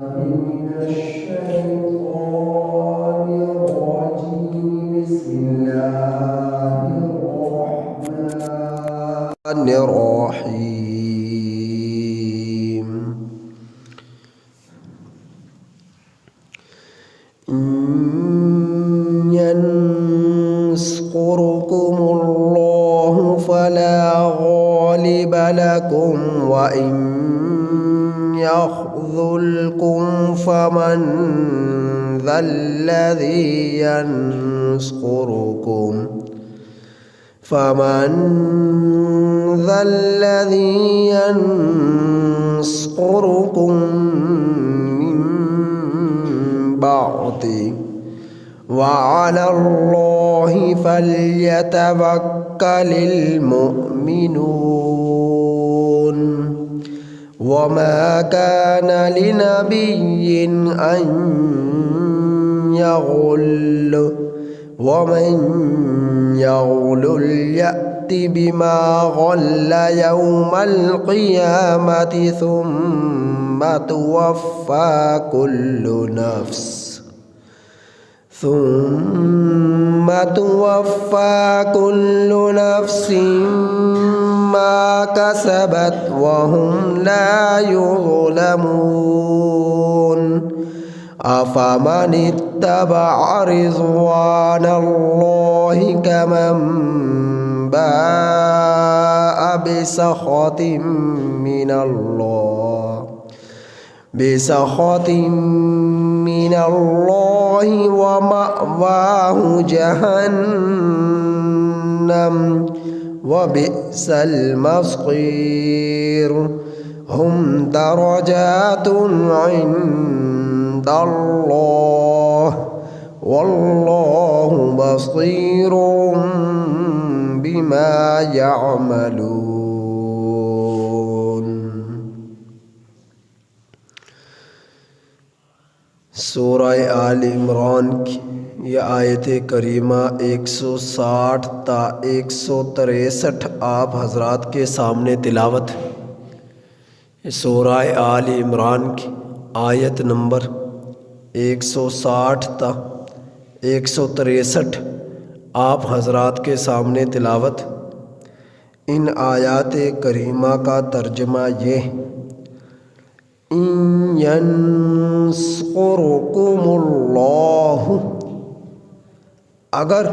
من الشيطان الرجيم بسم الله الرحمن الرحيم إن ينصركم الله فلا غالب لكم وإن يخذلكم فمن ذا الذي ينصركم من بعده وعلى الله فليتوكل المؤمنون وما كان لنبي أن يغل ومن يغل يأت بما غل يوم القيامة ثم توفى كل نفس ما كسبت وهم لا يظلمون أفمن اتبع رضوان الله كمن باء بسخط من الله ومأواه جهنم وبئس المصير هم درجات عند الله والله بصير بما يعملون. سورہ آل عمران کی یہ آیت کریمہ 160 تا 163 آپ حضرات کے سامنے تلاوت ہے۔ سورہ آل عمران کی آیت نمبر 160 تا 163 آپ حضرات کے سامنے تلاوت۔ ان آیات کریمہ کا ترجمہ یہ ہے: ان ینصرکم اللہ، اگر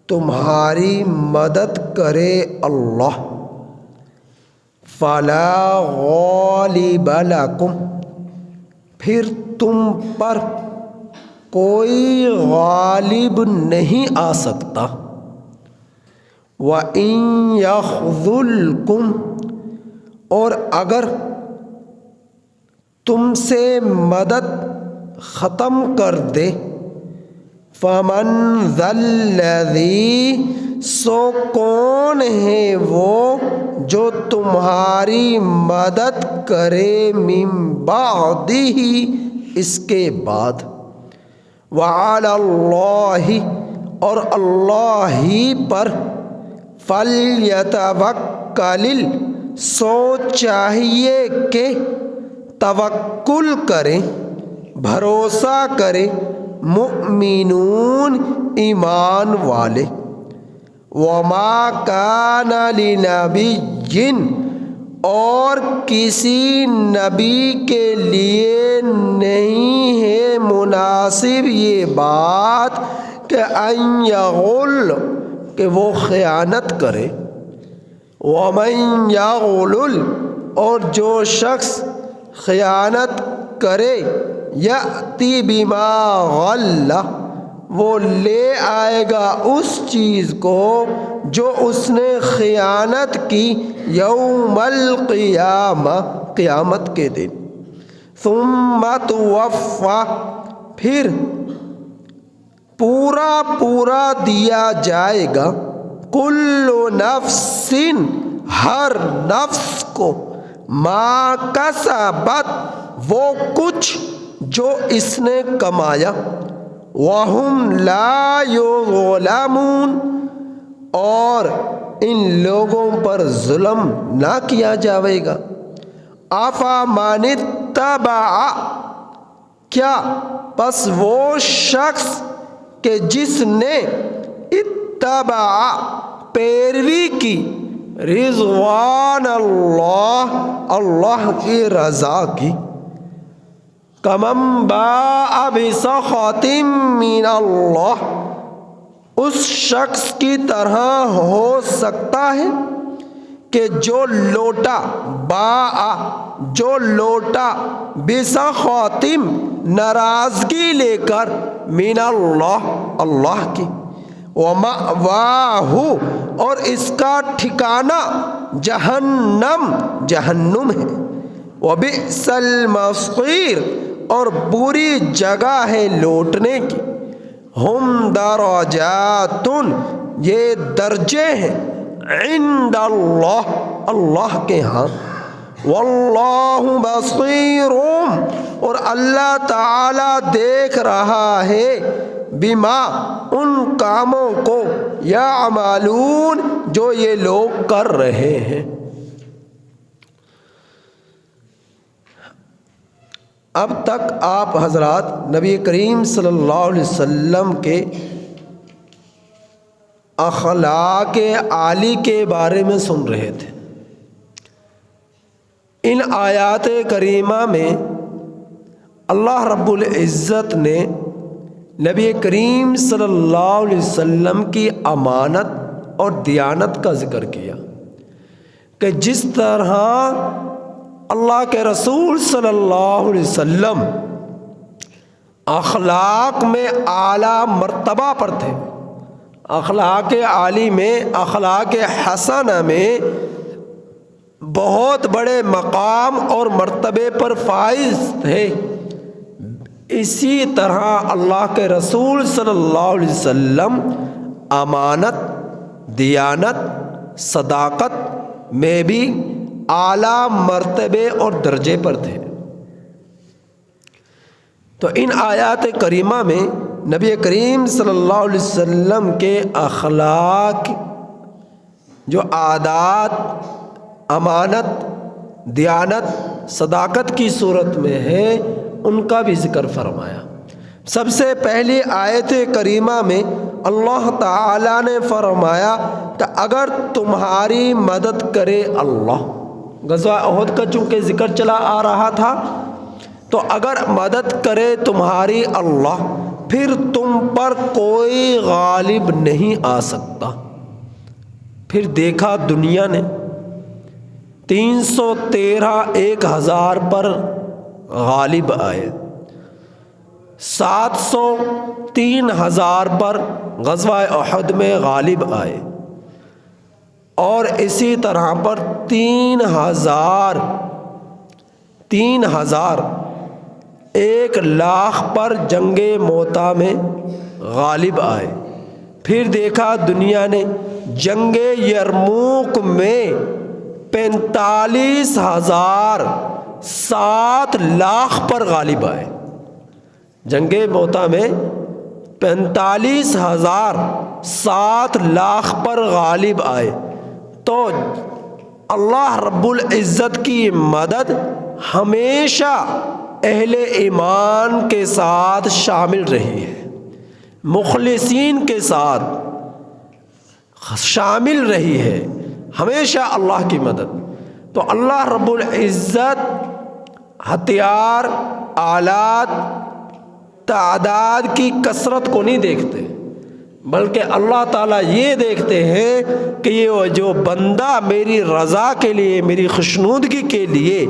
تمہاری مدد کرے اللہ، فلا غالب لکم، پھر تم پر کوئی غالب نہیں آ سکتا، وَإِن يَخْذُلْكُمْ، اور اگر تم سے مدد ختم کر دے، فَمَنْ ذَا الَّذِي، سو کون ہے وہ جو تمہاری مدد کرے، من بعدہ، اس کے بعد، وعلی اللہ، اور اللہ ہی پر، فلیتوکل، سو چاہیے کہ توکل کریں، بھروسہ کریں، مؤمنون، ایمان والے۔ وما کان لنبی، اور کسی نبی کے لیے نہیں ہے مناسب یہ بات کہ ان یغل، کہ وہ خیانت کرے، ومن یغل، اور جو شخص خیانت کرے، یأتی بما غل، وہ لے آئے گا اس چیز کو جو اس نے خیانت کی، یوم القیامہ، قیامت کے دن، ثم توفی، پھر پورا دیا جائے گا، کل نفس، ہر نفس کو، ما کسبت، وہ کچھ جو اس نے کمایا، وَهُمْ لَا يُظْلَمُونَ، اور ان لوگوں پر ظلم نہ کیا جائے گا۔ آفا مانت اتبع کیا پس وہ شخص کہ جس نے اتبع پیروی کی رضوان اللہ کی رضا کی کمن باء بسخط من اللہ اس شخص کی طرح ہو سکتا ہے کہ جو لوٹا بسخط ناراضگی لے کر من اللہ کی ومأواہ اور اس کا ٹھکانہ جہنم ہے وبئس المصیر اور بری جگہ ہے لوٹنے کی ہم درجات یہ درجے ہیں عند اللہ کے ہاں واللہ بصیر اور اللہ تعالی دیکھ رہا ہے بما ان کاموں کو یعملون جو یہ لوگ کر رہے ہیں۔ اب تک آپ حضرات نبی کریم صلی اللہ علیہ وسلم کے اخلاق عالی کے بارے میں سن رہے تھے۔ ان آیات کریمہ میں اللہ رب العزت نے نبی کریم صلی اللہ علیہ وسلم کی امانت اور دیانت کا ذکر کیا کہ جس طرح اللہ کے رسول صلی اللہ علیہ وسلم اخلاق میں اعلیٰ مرتبہ پر تھے، اخلاق عالی میں، اخلاق حسنہ میں بہت بڑے مقام اور مرتبے پر فائز تھے، اسی طرح اللہ کے رسول صلی اللہ علیہ وسلم امانت، دیانت، صداقت میں بھی اعلیٰ مرتبے اور درجے پر تھے۔ تو ان آیات کریمہ میں نبی کریم صلی اللہ علیہ وسلم کے اخلاق، جو عادات، امانت، دیانت، صداقت کی صورت میں ہے، ان کا بھی ذکر فرمایا۔ سب سے پہلی آیت کریمہ میں اللہ تعالیٰ نے فرمایا کہ اگر تمہاری مدد کرے اللہ، غزوہ احد کا چونکہ ذکر چلا آ رہا تھا، تو اگر مدد کرے تمہاری اللہ پھر تم پر کوئی غالب نہیں آ سکتا۔ پھر دیکھا دنیا نے 313 1000 پر غالب آئے، 700 3000 پر غزوہ احد میں غالب آئے، اور اسی طرح پر 3000 1,00,000 پر جنگ موتا میں غالب آئے۔ پھر دیکھا دنیا نے جنگ یرموک میں 45,000 7,00,000 پر غالب آئے، جنگ موتا میں 45,000 7,00,000 پر غالب آئے۔ تو اللہ رب العزت کی مدد ہمیشہ اہل ایمان کے ساتھ شامل رہی ہے، مخلصین کے ساتھ شامل رہی ہے ہمیشہ اللہ کی مدد۔ تو اللہ رب العزت ہتھیار، آلات، تعداد کی کثرت کو نہیں دیکھتے، بلکہ اللہ تعالیٰ یہ دیکھتے ہیں کہ یہ جو بندہ میری رضا کے لیے، میری خوشنودگی کے لیے،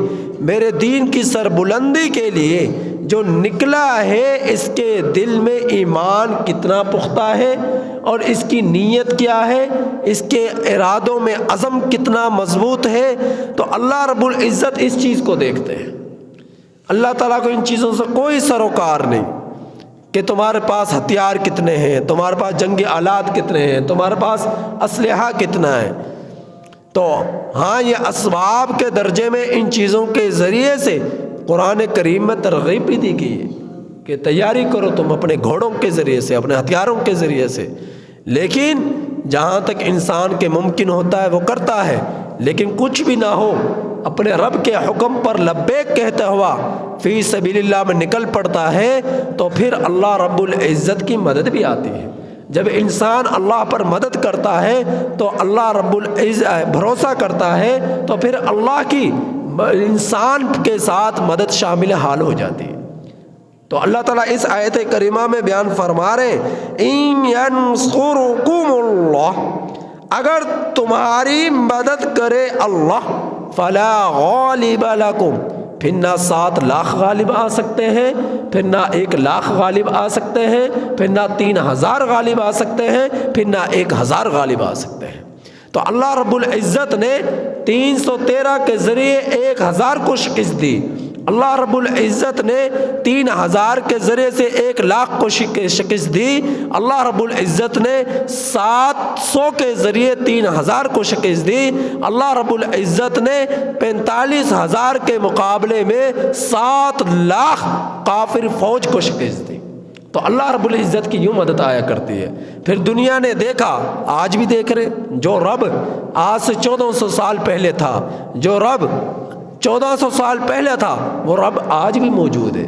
میرے دین کی سربلندی کے لیے جو نکلا ہے، اس کے دل میں ایمان کتنا پختہ ہے اور اس کی نیت کیا ہے، اس کے ارادوں میں عزم کتنا مضبوط ہے۔ تو اللہ رب العزت اس چیز کو دیکھتے ہیں۔ اللہ تعالیٰ کو ان چیزوں سے کوئی سروکار نہیں کہ تمہارے پاس ہتھیار کتنے ہیں، تمہارے پاس جنگی آلات کتنے ہیں، تمہارے پاس اسلحہ کتنا ہے۔ تو ہاں، یہ اسباب کے درجے میں ان چیزوں کے ذریعے سے قرآن کریم میں ترغیب بھی دی گئی ہے کہ تیاری کرو تم اپنے گھوڑوں کے ذریعے سے، اپنے ہتھیاروں کے ذریعے سے۔ لیکن جہاں تک انسان کے ممکن ہوتا ہے وہ کرتا ہے، لیکن کچھ بھی نہ ہو اپنے رب کے حکم پر لبیک کہتا ہوا فی سبیل اللہ میں نکل پڑتا ہے تو پھر اللہ رب العزت کی مدد بھی آتی ہے۔ جب انسان اللہ پر مدد کرتا ہے تو اللہ رب العزت بھروسہ کرتا ہے تو پھر اللہ کی انسان کے ساتھ مدد شامل حال ہو جاتی ہے۔ تو اللہ تعالیٰ اس آیت کریمہ میں بیان فرما رہے ان ینصرکم اللہ، اگر تمہاری مدد کرے اللہ فلا غالب لکم، پھر نہ 7 لاکھ غالب آ سکتے ہیں، پھر نہ 1 لاکھ غالب آ سکتے ہیں، پھر نہ 3000 غالب آ سکتے ہیں، پھر نہ 1000 غالب آ سکتے ہیں۔ تو اللہ رب العزت نے 313 کے ذریعے 1000 کو شکست دی، اللہ رب العزت نے 3000 کے ذریعے سے 1 لاکھ کو شکست دی، اللہ رب العزت نے 700 کے ذریعے 3000 کو شکست دی، اللہ رب العزت نے 45,000 کے مقابلے میں 7 لاکھ کافر فوج کو شکست دی۔ تو اللہ رب العزت کی یوں مدد آیا کرتی ہے۔ پھر دنیا نے دیکھا، آج بھی دیکھ رہے، جو رب آج سے 1400 سال پہلے تھا، جو رب 1400 سال پہلے تھا، وہ رب آج بھی موجود ہے۔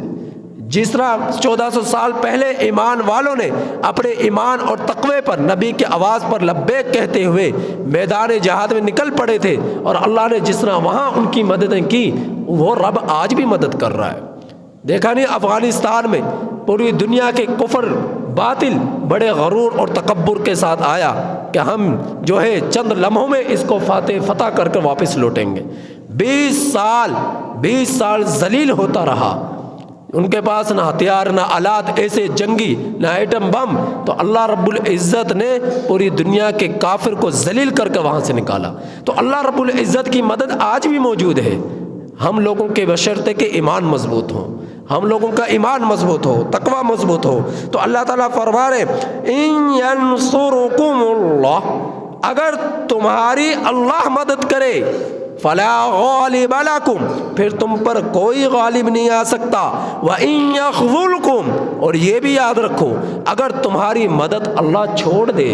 جس طرح 1400 سال پہلے ایمان والوں نے اپنے ایمان اور تقوی پر نبی کی آواز پر لبیک کہتے ہوئے میدان جہاد میں نکل پڑے تھے، اور اللہ نے جس طرح وہاں ان کی مددیں کی، وہ رب آج بھی مدد کر رہا ہے۔ دیکھا نہیں افغانستان میں پوری دنیا کے کفر باطل بڑے غرور اور تکبر کے ساتھ آیا کہ ہم جو ہے چند لمحوں میں اس کو فتح کر کے واپس لوٹیں گے۔ 20 سال ذلیل ہوتا رہا، ان کے پاس نہ ہتھیار نہ آلات ایسے جنگی نہ ایٹم بم، تو اللہ رب العزت نے پوری دنیا کے کافر کو ذلیل کر کے وہاں سے نکالا۔ تو اللہ رب العزت کی مدد آج بھی موجود ہے، ہم لوگوں کے بشرطے کہ ایمان مضبوط ہو، ہم لوگوں کا ایمان مضبوط ہو، تقوی مضبوط ہو۔ تو اللہ تعالیٰ فرما رہے ان ینصرکم اللہ، اگر تمہاری اللہ مدد کرے فلا غالب لکم، پھر تم پر کوئی غالب نہیں آ سکتا، وَإِن يَخْذُلْكُمْ، اور یہ بھی یاد رکھو اگر تمہاری مدد اللہ چھوڑ دے،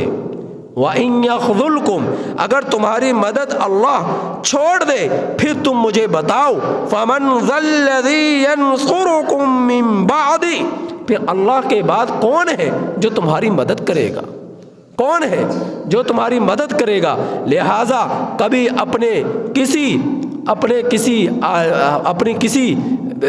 وَإِن يَخْذُلْكُمْ، اگر تمہاری مدد اللہ چھوڑ دے، پھر تم مجھے بتاؤ فَمَنْ ذَا الَّذِي يَنْصُرُكُمْ مِنْ بَعْدِ، پھر اللہ کے بعد کون ہے جو تمہاری مدد کرے گا، کون ہے جو تمہاری مدد کرے گا؟ لہٰذا کبھی اپنی کسی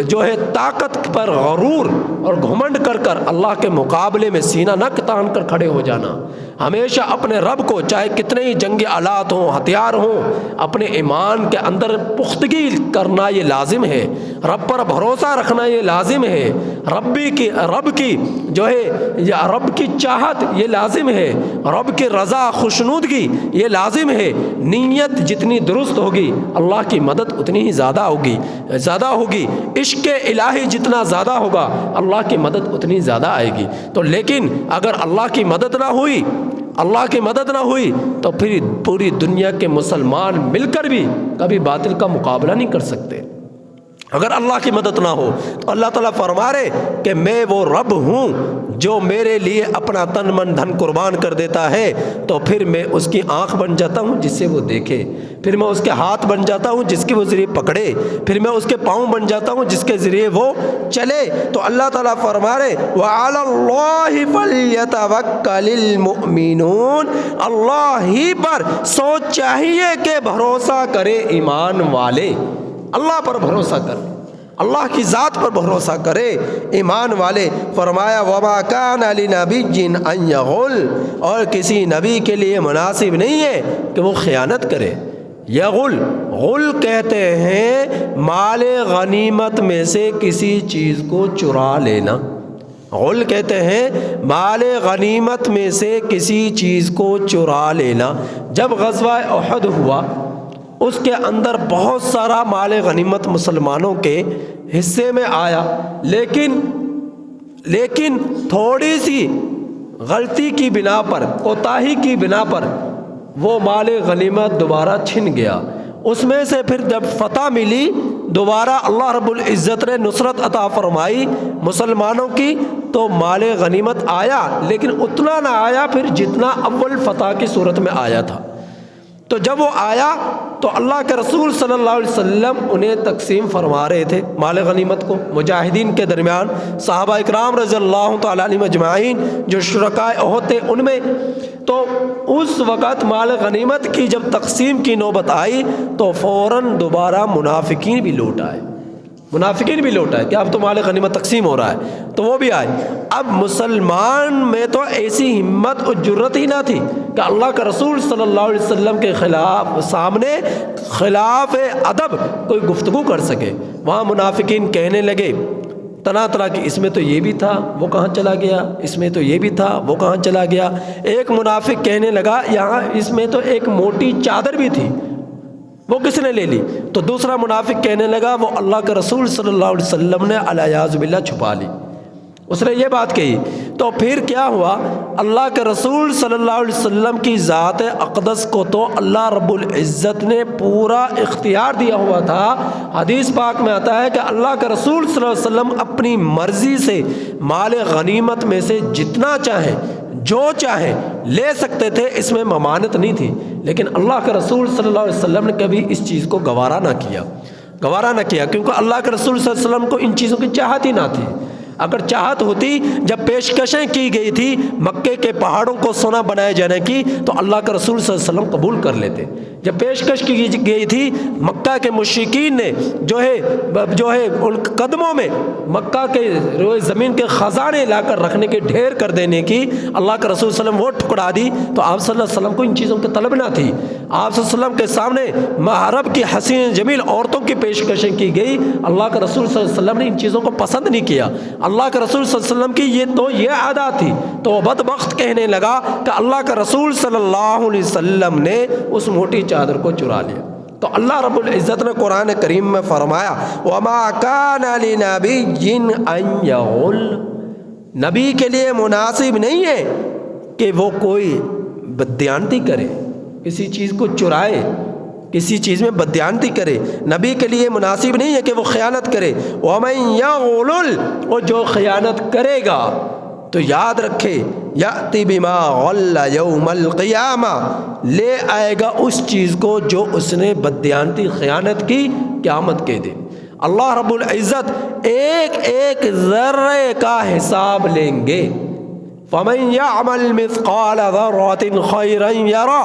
جو ہے طاقت پر غرور اور گھمنڈ کر اللہ کے مقابلے میں سینہ نہ تان کر کھڑے ہو جانا۔ ہمیشہ اپنے رب کو، چاہے کتنے ہی جنگی آلات ہوں، ہتھیار ہوں، اپنے ایمان کے اندر پختگی کرنا یہ لازم ہے، رب پر بھروسہ رکھنا یہ لازم ہے، رب کی جو ہے یا رب کی چاہت یہ لازم ہے، رب کی رضا خوشنودگی یہ لازم ہے۔ نیت جتنی درست ہوگی اللہ کی مدد اتنی ہی زیادہ ہوگی، عشق الہی جتنا زیادہ ہوگا اللہ کی مدد اتنی زیادہ آئے گی۔ تو لیکن اگر اللہ کی مدد نہ ہوئی تو پھر پوری دنیا کے مسلمان مل کر بھی کبھی باطل کا مقابلہ نہیں کر سکتے۔ اگر اللہ کی مدد نہ ہو تو اللہ تعالیٰ فرما رہے کہ میں وہ رب ہوں جو میرے لیے اپنا تن من دھن قربان کر دیتا ہے، تو پھر میں اس کی آنکھ بن جاتا ہوں جس سے وہ دیکھے، پھر میں اس کے ہاتھ بن جاتا ہوں جس کے وہ ذریعے پکڑے، پھر میں اس کے پاؤں بن جاتا ہوں جس کے ذریعے وہ چلے۔ تو اللہ تعالیٰ فرما رہے وَعَلَى اللَّهِ فَلْيَتَوَكَّلِ الْمُؤْمِنُونَ، اللہ ہی پر سوچ چاہیے کہ بھروسہ کرے ایمان والے، اللہ پر بھروسہ کر، اللہ کی ذات پر بھروسہ کرے ایمان والے۔ فرمایا وَمَا كَانَ لِنَبِيٍّ أَن يَغُلَّ، اور کسی نبی کے لیے مناسب نہیں ہے کہ وہ خیانت کرے۔ غل کہتے ہیں مال غنیمت میں سے کسی چیز کو چرا لینا، غل کہتے ہیں مال غنیمت میں سے کسی چیز کو چرا لینا۔ جب غزوہ احد ہوا اس کے اندر بہت سارا مال غنیمت مسلمانوں کے حصے میں آیا، لیکن تھوڑی سی غلطی کی بنا پر، کوتاہی کی بنا پر وہ مال غنیمت دوبارہ چھن گیا۔ اس میں سے پھر جب فتح ملی، دوبارہ اللہ رب العزت نے نصرت عطا فرمائی مسلمانوں کی، تو مال غنیمت آیا، لیکن اتنا نہ آیا پھر جتنا اول فتح کی صورت میں آیا تھا۔ تو جب وہ آیا تو اللہ کے رسول صلی اللہ علیہ وسلم انہیں تقسیم فرما رہے تھے مال غنیمت کو مجاہدین کے درمیان، صحابہ اکرام رضی اللہ تعالیٰ عنہم اجمعین جو شرکائے احد تھے ان میں۔ تو اس وقت مال غنیمت کی جب تقسیم کی نوبت آئی تو فوراً دوبارہ منافقین بھی لوٹ آئے، کہ اب تو مال غنیمت تقسیم ہو رہا ہے، تو وہ بھی آئے۔ اب مسلمان میں تو ایسی ہمت اور جرت ہی نہ تھی کہ اللہ کا رسول صلی اللہ علیہ وسلم کے سامنے خلاف ادب کوئی گفتگو کر سکے۔ وہاں منافقین کہنے لگے طرح طرح کی، اس میں تو یہ بھی تھا وہ کہاں چلا گیا، اس میں تو یہ بھی تھا وہ کہاں چلا گیا۔ ایک منافق کہنے لگا یہاں اس میں تو ایک موٹی چادر بھی تھی، وہ کس نے لے لی؟ تو دوسرا منافق کہنے لگا وہ اللہ کے رسول صلی اللہ علیہ وسلم نے الیاذ باللہ چھپا لی، اس نے یہ بات کہی۔ تو پھر کیا ہوا، اللہ کے رسول صلی اللہ علیہ وسلم کی ذات اقدس کو تو اللہ رب العزت نے پورا اختیار دیا ہوا تھا۔ حدیث پاک میں آتا ہے کہ اللہ کے رسول صلی اللہ علیہ وسلم اپنی مرضی سے مال غنیمت میں سے جتنا چاہیں جو چاہیں لے سکتے تھے، اس میں ممانعت نہیں تھی، لیکن اللہ کے رسول صلی اللہ علیہ وسلم نے کبھی اس چیز کو گوارا نہ کیا، کیونکہ اللہ کے رسول صلی اللہ علیہ وسلم کو ان چیزوں کی چاہت ہی نہ تھی۔ اگر چاہت ہوتی، جب پیشکشیں کی گئی تھی مکے کے پہاڑوں کو سونا بنائے جانے کی، تو اللہ کے رسول صلی اللہ علیہ وسلم قبول کر لیتے۔ جب پیشکش کی گئی تھی مکہ کے مشرکین نے جو ہے ان قدموں میں مکہ کے زمین کے خزانے لا کر رکھنے کے ڈھیر کر دینے کی، اللہ کے رسول صلی اللہ علیہ وسلم وہ ٹھکرا دی، تو آپ صلی اللہ علیہ وسلم کو ان چیزوں کی طلب نہ تھی۔ آپ صلی اللہ علیہ وسلم کے سامنے محرب کی حسین جمیل عورتوں کی پیشکشیں کی گئی، اللہ کے رسول صلی اللہ علیہ وسلم نے ان چیزوں کو پسند نہیں کیا۔ اللہ کے رسول صلی اللہ علیہ وسلم کی یہ عادت تھی، تو وہ بدبخت کہنے لگا کہ اللہ کے رسول صلی اللہ علیہ وسلم نے اس موٹی چادر کو چرا لیا۔ تو اللہ رب العزت نے قرآن کریم میں فرمایا وَمَا كَانَ لِنَبِيٍّ أَن يَغُلَّ، نبی کے لیے مناسب نہیں ہے کہ وہ کوئی بددیانتی کرے، کسی چیز کو چرائے، کسی چیز میں بددیانتی کرے۔ نبی کے لیے مناسب نہیں ہے کہ وہ خیانت کرے۔ وَمَن يَغْلُلْ، اور جو خیانت کرے گا تو یاد رکھے یأتی بما غل یوم القیامہ، لے آئے گا اس چیز کو جو اس نے بددیانتی خیانت کی قیامت کے دن۔ اللہ رب العزت ایک ایک ذرے کا حساب لیں گے۔ فَمَن يَعْمَلْ مِثْقَالَ ذَرَّةٍ خَيْرًا يَرَهُ،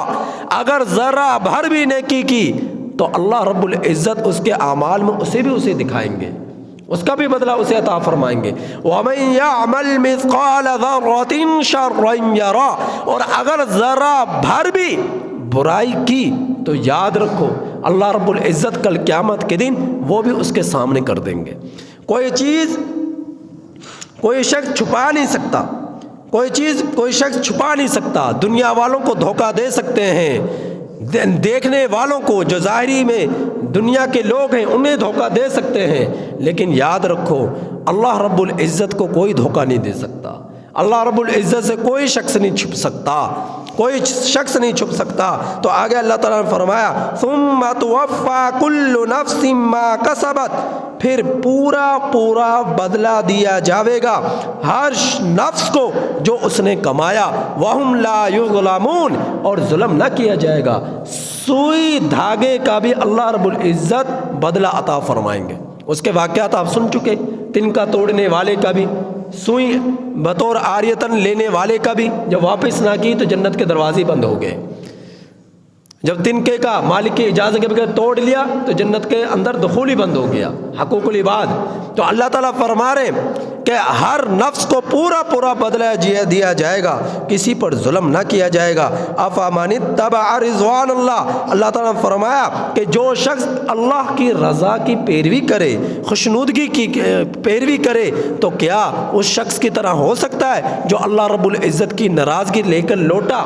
اگر ذرہ بھر بھی نیکی کی تو اللہ رب العزت اس کے اعمال میں اسے دکھائیں گے، اس کا بھی بدلہ اسے عطا فرمائیں گے۔ وَمَن يَعْمَلْ مِثْقَالَ ذَرَّةٍ شَرًّا يَرَهُ، اور اگر ذرہ بھر بھی برائی کی تو یاد رکھو اللہ رب العزت کل قیامت کے دن وہ بھی اس کے سامنے کر دیں گے۔ کوئی شخص چھپا نہیں سکتا، کوئی شخص چھپا نہیں سکتا۔ دنیا والوں کو دھوکہ دے سکتے ہیں، دیکھنے والوں کو جو ظاہری میں دنیا کے لوگ ہیں انہیں دھوکہ دے سکتے ہیں، لیکن یاد رکھو اللہ رب العزت کو کوئی دھوکہ نہیں دے سکتا۔ اللہ رب العزت سے کوئی شخص نہیں چھپ سکتا۔ تو آگے اللہ تعالیٰ نے فرمایا ثم توفی کل نفس ما کسبت، پھر پورا بدلہ دیا جاوے گا ہر نفس کو جو اس نے کمایا، وہم لا یظلمون، اور ظلم نہ کیا جائے گا۔ سوئی دھاگے کا بھی اللہ رب العزت بدلہ عطا فرمائیں گے۔ اس کے واقعات آپ سن چکے، تنکا توڑنے والے کا بھی، سوئی بطور عاریتن لینے والے کا بھی، جب واپس نہ کی تو جنت کے دروازے بند ہو گئے۔ جب تنکے کا مالک کی اجازت کے بغیر توڑ لیا تو جنت کے اندر دخول ہی بند ہو گیا۔ حقوق العباد، تو اللہ تعالیٰ فرما رہے کہ ہر نفس کو پورا بدلہ دیا جائے گا، کسی پر ظلم نہ کیا جائے گا۔ افمن اتبع رضوان اللہ، اللہ تعالیٰ نے فرمایا کہ جو شخص اللہ کی رضا کی پیروی کرے، خوشنودگی کی پیروی کرے، تو کیا اس شخص کی طرح ہو سکتا ہے جو اللہ رب العزت کی ناراضگی لے کر لوٹا؟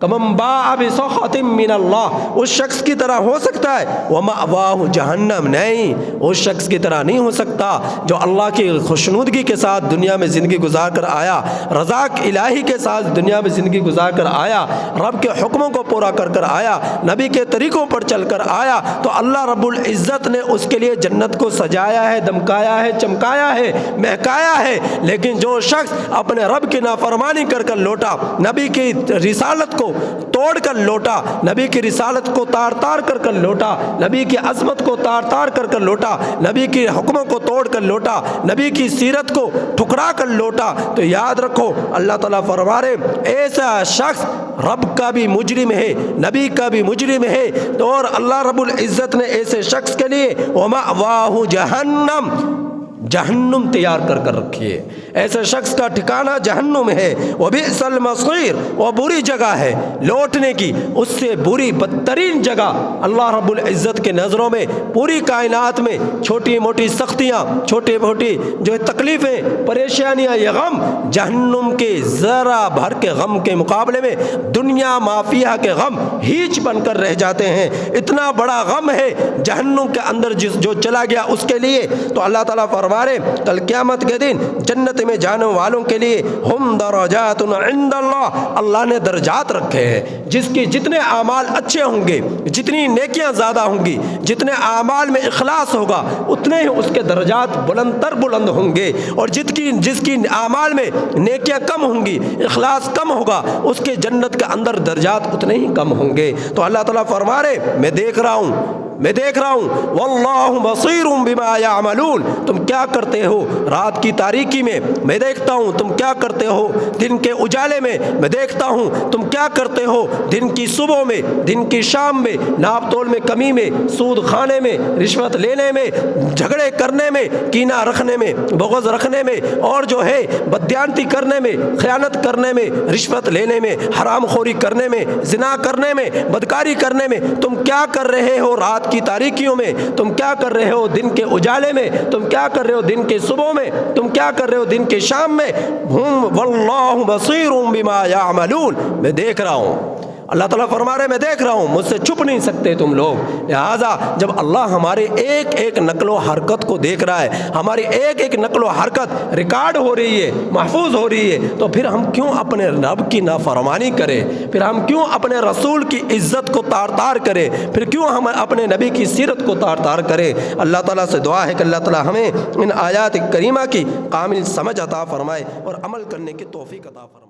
کمن باء بسخط من اللہ، اس شخص کی طرح ہو سکتا ہے؟ ومأواہ جہنم، نہیں، اس شخص کی طرح نہیں ہو سکتا جو اللہ کی خوشنودگی کے ساتھ دنیا میں زندگی گزار کر آیا، رضا الہی کے ساتھ دنیا میں زندگی گزار کر آیا، رب کے حکموں کو پورا کر آیا، نبی کے طریقوں پر چل کر آیا، تو اللہ رب العزت نے اس کے لیے جنت کو سجایا ہے، دمکایا ہے، چمکایا ہے، مہکایا ہے۔ لیکن جو شخص اپنے رب کی نافرمانی کر لوٹا، نبی کی رسالت کو کو توڑ کر لوٹا، نبی کی رسالت کو تار تار کر لوٹا، نبی کی عظمت کو تار تار کر لوٹا، نبی کی حکموں کو توڑ کر لوٹا، نبی کی سیرت کو ٹھکرا کر لوٹا، تو یاد رکھو اللہ تعالیٰ فرما رہے ایسا شخص رب کا بھی مجرم ہے، نبی کا بھی مجرم ہے، تو اور اللہ رب العزت نے ایسے شخص کے لیے وَمَأْوَاهُ جَهَنَّمْ، جہنم تیار کر رکھی ہے، ایسے شخص کا ٹھکانہ جہنم ہے، وَبِئْسَ الْمَصِيرُ، وہ بری جگہ ہے لوٹنے کی، اس سے بری بدترین جگہ اللہ رب العزت کے نظروں میں پوری کائنات میں چھوٹی موٹی سختیاں، چھوٹی موٹی جو تکلیفیں، پریشانیاں، یہ غم جہنم کے ذرا بھر کے غم کے مقابلے میں دنیا مافیہ کے غم ہیچ بن کر رہ جاتے ہیں۔ اتنا بڑا غم ہے جہنم کے اندر جو چلا گیا اس کے لیے، تو اللہ تعالیٰ فرمائے کل قیامت کے دن جنت میں جانے والوں کے لیے ہم درجات عند اللہ، اللہ نے درجات رکھے ہیں، جس کی جتنے اعمال اچھے ہوں گے، جتنی نیکیاں زیادہ ہوں گی، جتنے اعمال میں اخلاص ہوگا اتنے ہی اس کے درجات بلند تر بلند ہوں گے، اور جس کی اعمال میں نیکیاں کم ہوں گی، اخلاص کم ہوگا، اس کے جنت کے اندر درجات اتنے ہی کم ہوں گے۔ تو اللہ تعالیٰ فرما رہے میں دیکھ رہا ہوں واللہ بصیر بما یعملون، تم کیا کرتے ہو رات کی تاریکی میں، میں دیکھتا ہوں تم کیا کرتے ہو دن کے اجالے میں، میں دیکھتا ہوں تم کیا کرتے ہو دن کی صبح میں، دن کی شام میں، ناپ تول میں کمی میں، سود کھانے میں، رشوت لینے میں، جھگڑے کرنے میں، کینہ رکھنے میں، بغض رکھنے میں، اور جو ہے بددیانتی کرنے میں، خیانت کرنے میں، رشوت لینے میں، حرام خوری کرنے میں، زنا کرنے میں، بدکاری کرنے میں، تم کیا کر رہے ہو رات کی تاریکیوں میں، تم کیا کر رہے ہو دن کے اجالے میں، تم کیا کر رہے ہو دن کے صبح میں، تم کیا کر رہے ہو دن کے شام میں، واللہ بصیر بما یعملون، میں دیکھ رہا ہوں۔ اللہ تعالیٰ فرما رہے میں دیکھ رہا ہوں، مجھ سے چھپ نہیں سکتے تم لوگ۔ لہٰذا جب اللہ ہمارے ایک ایک نقل و حرکت کو دیکھ رہا ہے، ہماری ایک ایک نقل و حرکت ریکارڈ ہو رہی ہے، محفوظ ہو رہی ہے، تو پھر ہم کیوں اپنے رب کی نافرمانی کریں، پھر ہم کیوں اپنے رسول کی عزت کو تار تار کریں، پھر کیوں ہم اپنے نبی کی سیرت کو تار تار کریں۔ اللہ تعالیٰ سے دعا ہے کہ اللہ تعالیٰ ہمیں ان آیات کریمہ کی کامل سمجھ عطا فرمائے اور عمل کرنے کی توفیق عطا فرمائے۔